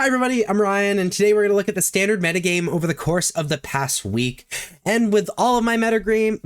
Hi everybody, I'm Ryan, and today we're going to look at the standard metagame over the course of the past week. And with all of my metagames,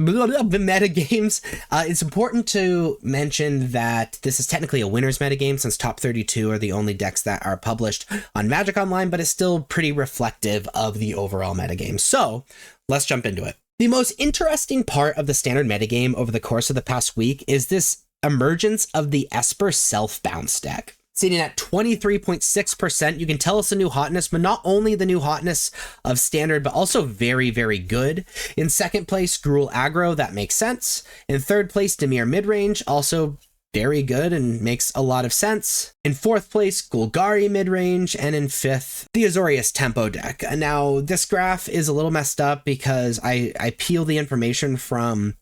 it's important to mention that this is technically a winner's metagame since top 32 are the only decks that are published on Magic Online, but it's still pretty reflective of the overall metagame. So let's jump into it. The most interesting part of the standard metagame over the course of the past week is this emergence of the Esper self-bounce deck. Sitting at 23.6%, you can tell it's a new hotness, but not only the new hotness of standard, but also very, very good. In second place, Gruul aggro, that makes sense. In third place, Dimir midrange, also very good and makes a lot of sense. In fourth place, Golgari midrange, and in fifth, the Azorius tempo deck. Now, this graph is a little messed up because I peel the information from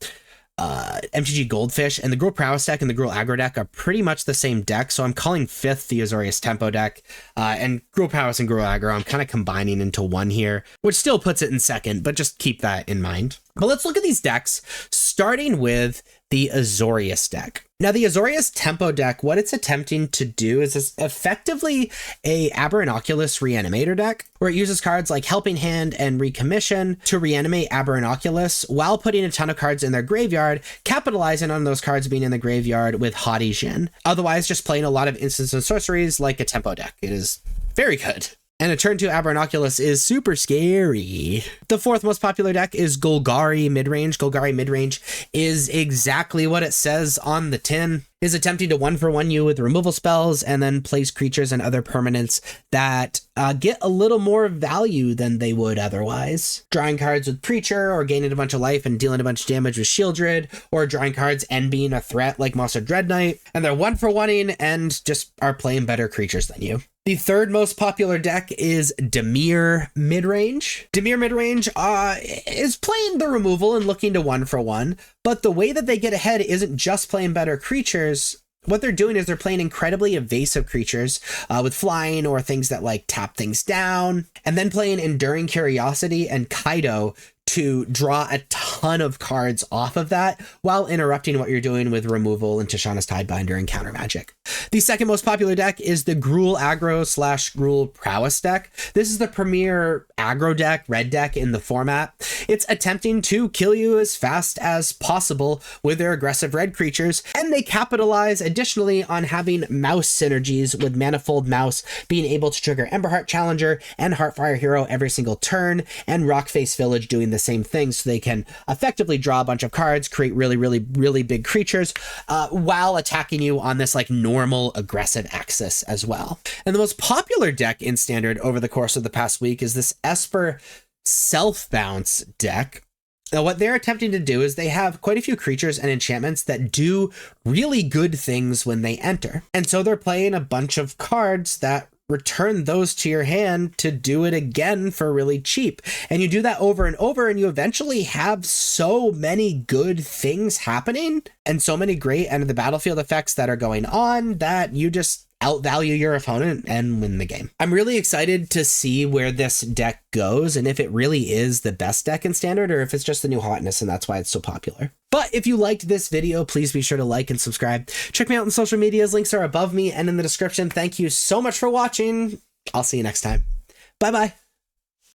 MTG Goldfish, and the Gruul Prowess deck and the Gruul Aggro deck are pretty much the same deck, so I'm calling fifth the Azorius Tempo deck, and Gruul Prowess and Gruul Aggro I'm kind of combining into one here, which still puts it in second, but just keep that in mind. But let's look at these decks, starting with the Azorius deck. Now, the Azorius Tempo deck, what it's attempting to do is effectively a Aberranoculus Reanimator deck, where it uses cards like Helping Hand and Recommission to reanimate Aberranoculus while putting a ton of cards in their graveyard, capitalizing on those cards being in the graveyard with Hati Jin. Otherwise, just playing a lot of instants and sorceries like a Tempo deck. It is very good. And a turn 2 Aberranoculus is super scary. The fourth most popular deck is Golgari midrange. Golgari midrange is exactly what it says on the tin. Is attempting to 1-for-1 you with removal spells and then plays creatures and other permanents that get a little more value than they would otherwise. Drawing cards with Preacher, or gaining a bunch of life and dealing a bunch of damage with Shieldred, or drawing cards and being a threat like Monster Dread Knight. And they're 1-for-1ing and just are playing better creatures than you. The third most popular deck is Dimir midrange. Dimir midrange is playing the removal and looking to 1-for-1, but the way that they get ahead isn't just playing better creatures. What they're doing is they're playing incredibly evasive creatures with flying or things that like tap things down, and then playing Enduring Curiosity and Kaido to draw a ton of cards off of that while interrupting what you're doing with removal and Tishana's Tidebinder and counter magic. The second most popular deck is the Gruul aggro / Gruul Prowess deck. This is the premier aggro deck, red deck in the format. It's attempting to kill you as fast as possible with their aggressive red creatures, and they capitalize additionally on having mouse synergies with Manifold Mouse being able to trigger Emberheart Challenger and Heartfire Hero every single turn, and Rockface Village doing the same thing, so they can effectively draw a bunch of cards, create really big creatures while attacking you on this like normal aggressive axis as well. And the most popular deck in standard over the course of the past week is this Esper self-bounce deck. Now, what they're attempting to do is they have quite a few creatures and enchantments that do really good things when they enter. And so they're playing a bunch of cards that return those to your hand to do it again for really cheap. And you do that over and over, and you eventually have so many good things happening and so many great end of the battlefield effects that are going on that you just outvalue your opponent and win the game. I'm really excited to see where this deck goes and if it really is the best deck in standard or if it's just the new hotness and that's why it's so popular. But if you liked this video, please be sure to like and subscribe. Check me out on social medias. Links are above me and in the description. Thank you so much for watching. I'll see you next time. Bye-bye.